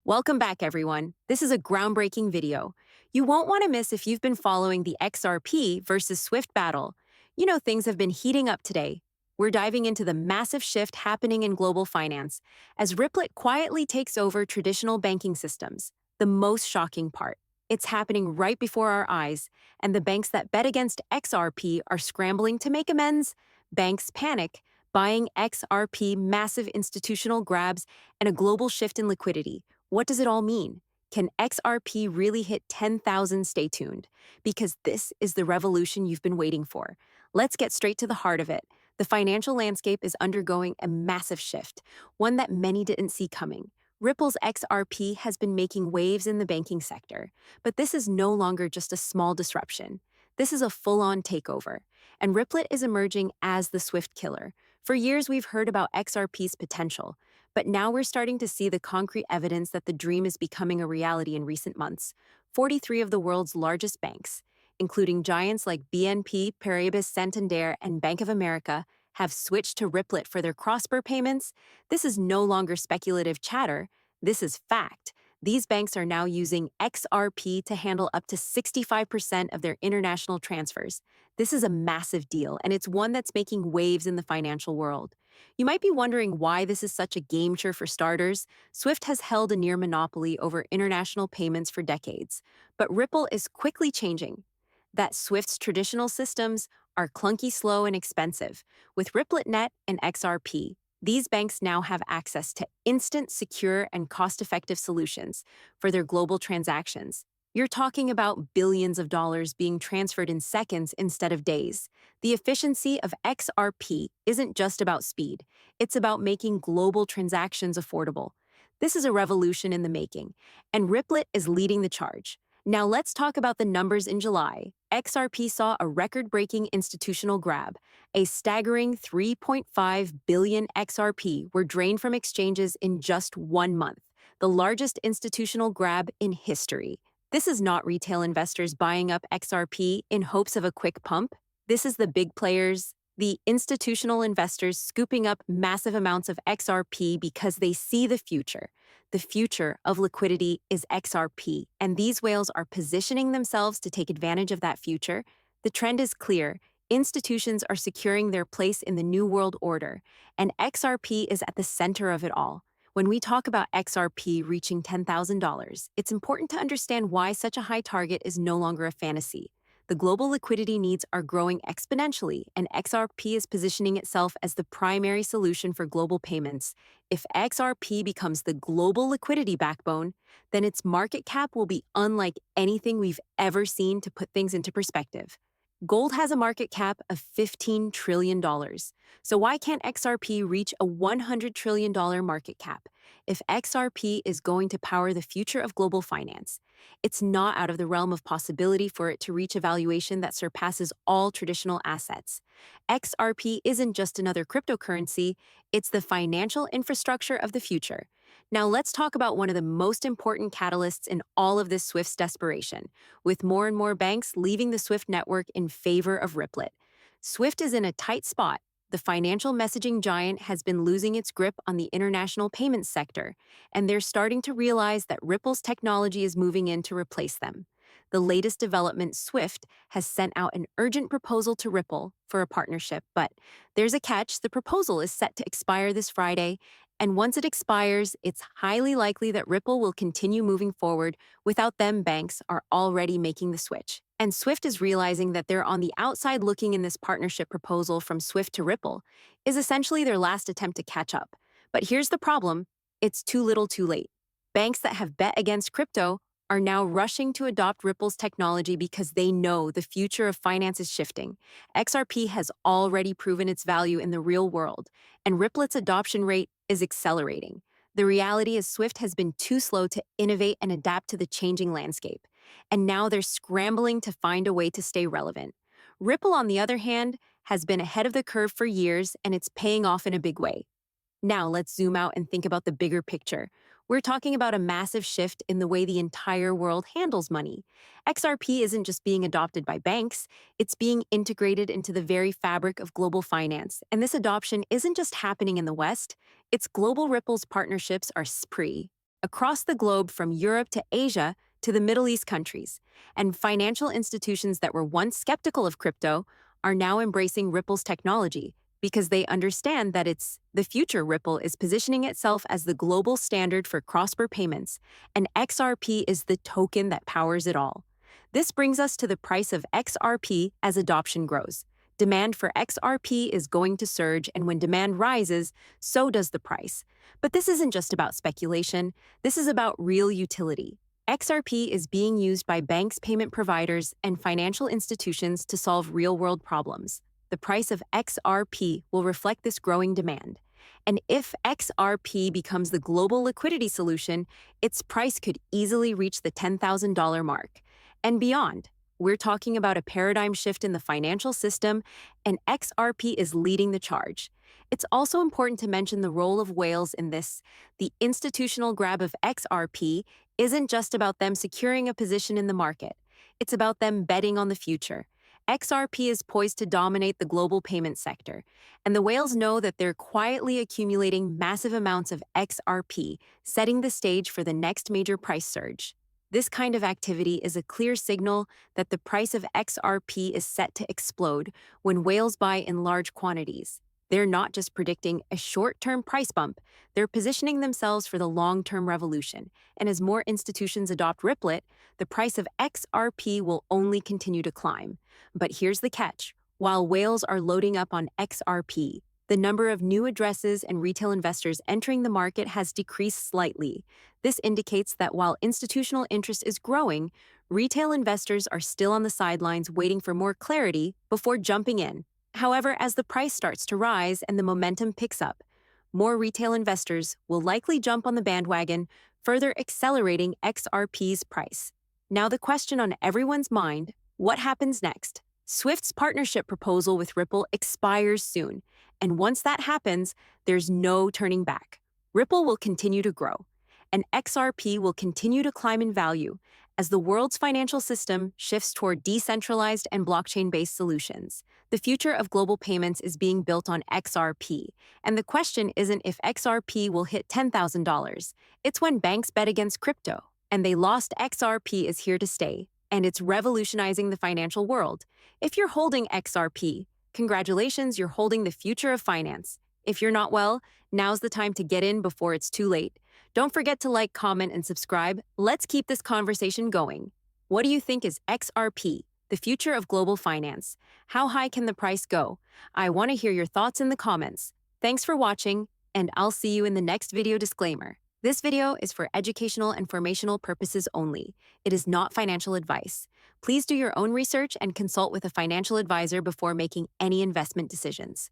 Welcome back, everyone. This is a groundbreaking video. You won't want to miss if you've been following the XRP versus Swift battle. You know, things have been heating up today. We're diving into the massive shift happening in global finance as Ripple quietly takes over traditional banking systems. The most shocking part, it's happening right before our eyes, and the banks that bet against XRP are scrambling to make amends. Banks panic, buying XRP, massive institutional grabs, and a global shift in liquidity. What does it all mean? Can XRP really hit 10,000? Stay tuned, because this is the revolution you've been waiting for. Let's get straight to the heart of it. The financial landscape is undergoing a massive shift, one that many didn't see coming. Ripple's XRP has been making waves in the banking sector, but this is no longer just a small disruption. This is a full-on takeover, and Ripple is emerging as the Swift killer. For years, we've heard about XRP's potential, but now we're starting to see the concrete evidence that the dream is becoming a reality in recent months. 43 of the world's largest banks, including giants like BNP Paribas, Santander, and Bank of America, have switched to Ripple for their cross-border payments. This is no longer speculative chatter. This is fact. These banks are now using XRP to handle up to 65% of their international transfers. This is a massive deal, and it's one that's making waves in the financial world. You might be wondering why this is such a game changer. For starters, Swift has held a near monopoly over international payments for decades, but Ripple is quickly changing. That Swift's traditional systems are clunky, slow, and expensive. With RippleNet and XRP, these banks now have access to instant, secure, and cost-effective solutions for their global transactions. You're talking about billions of dollars being transferred in seconds instead of days. The efficiency of XRP isn't just about speed, it's about making global transactions affordable. This is a revolution in the making, and Ripple is leading the charge. Now let's talk about the numbers in July. XRP saw a record-breaking institutional grab. A staggering 3.5 billion XRP were drained from exchanges in just 1 month, the largest institutional grab in history. This is not retail investors buying up XRP in hopes of a quick pump. This is the big players, the institutional investors scooping up massive amounts of XRP because they see the future. The future of liquidity is XRP, and these whales are positioning themselves to take advantage of that future. The trend is clear. Institutions are securing their place in the new world order, and XRP is at the center of it all. When we talk about XRP reaching $10,000, it's important to understand why such a high target is no longer a fantasy. The global liquidity needs are growing exponentially, and XRP is positioning itself as the primary solution for global payments. If XRP becomes the global liquidity backbone, then its market cap will be unlike anything we've ever seen. To put things into perspective, gold has a market cap of $15 trillion. So why can't XRP reach a $100 trillion market cap? If XRP is going to power the future of global finance, it's not out of the realm of possibility for it to reach a valuation that surpasses all traditional assets. XRP isn't just another cryptocurrency, it's the financial infrastructure of the future. Now let's talk about one of the most important catalysts in all of this Swift's desperation, with more and more banks leaving the Swift network in favor of Ripple. Swift is in a tight spot. The financial messaging giant has been losing its grip on the international payments sector, and they're starting to realize that Ripple's technology is moving in to replace them. The latest development, Swift has sent out an urgent proposal to Ripple for a partnership, but there's a catch. The proposal is set to expire this Friday, and once it expires, it's highly likely that Ripple will continue moving forward. Without them, banks are already making the switch. And Swift is realizing that they're on the outside looking in. This partnership proposal from Swift to Ripple is essentially their last attempt to catch up. But here's the problem. It's too little too late. Banks that have bet against crypto are now rushing to adopt Ripple's technology because they know the future of finance is shifting. XRP has already proven its value in the real world, and Ripple's adoption rate is accelerating. The reality is Swift has been too slow to innovate and adapt to the changing landscape, and now they're scrambling to find a way to stay relevant. Ripple, on the other hand, has been ahead of the curve for years, and it's paying off in a big way. Now let's zoom out and think about the bigger picture. We're talking about a massive shift in the way the entire world handles money. XRP isn't just being adopted by banks, it's being integrated into the very fabric of global finance. And this adoption isn't just happening in the West, it's global. Ripple's partnerships are spree. across the globe from Europe to Asia to the Middle East countries. And financial institutions that were once skeptical of crypto are now embracing Ripple's technology because they understand that it's the future. Ripple is positioning itself as the global standard for cross-border payments, and XRP is the token that powers it all. This brings us to the price of XRP as adoption grows. Demand for XRP is going to surge, and when demand rises, so does the price. But this isn't just about speculation, this is about real utility. XRP is being used by banks, payment providers, and financial institutions to solve real-world problems. The price of XRP will reflect this growing demand. And if XRP becomes the global liquidity solution, its price could easily reach the $10,000 mark and beyond. We're talking about a paradigm shift in the financial system, and XRP is leading the charge. It's also important to mention the role of whales in this. The institutional grab of XRP isn't just about them securing a position in the market. It's about them betting on the future. XRP is poised to dominate the global payment sector, and the whales know that they're quietly accumulating massive amounts of XRP, setting the stage for the next major price surge. This kind of activity is a clear signal that the price of XRP is set to explode when whales buy in large quantities. They're not just predicting a short-term price bump, they're positioning themselves for the long-term revolution. And as more institutions adopt Ripple, the price of XRP will only continue to climb. But here's the catch. While whales are loading up on XRP, the number of new addresses and retail investors entering the market has decreased slightly. This indicates that while institutional interest is growing, retail investors are still on the sidelines waiting for more clarity before jumping in. However, as the price starts to rise and the momentum picks up, more retail investors will likely jump on the bandwagon, further accelerating XRP's price. Now the question on everyone's mind, what happens next? Swift's partnership proposal with Ripple expires soon, and once that happens, there's no turning back. Ripple will continue to grow, and XRP will continue to climb in value as the world's financial system shifts toward decentralized and blockchain-based solutions. The future of global payments is being built on XRP, and the question isn't if XRP will hit $10,000. It's when banks bet against crypto, and they lost. XRP is here to stay, and it's revolutionizing the financial world. If you're holding XRP, congratulations, you're holding the future of finance. If you're not, well, now's the time to get in before it's too late. Don't forget to like, comment, and subscribe. Let's keep this conversation going. What do you think is XRP, the future of global finance? How high can the price go? I want to hear your thoughts in the comments. Thanks for watching, and I'll see you in the next video. Disclaimer. This video is for educational and informational purposes only. It is not financial advice. Please do your own research and consult with a financial advisor before making any investment decisions.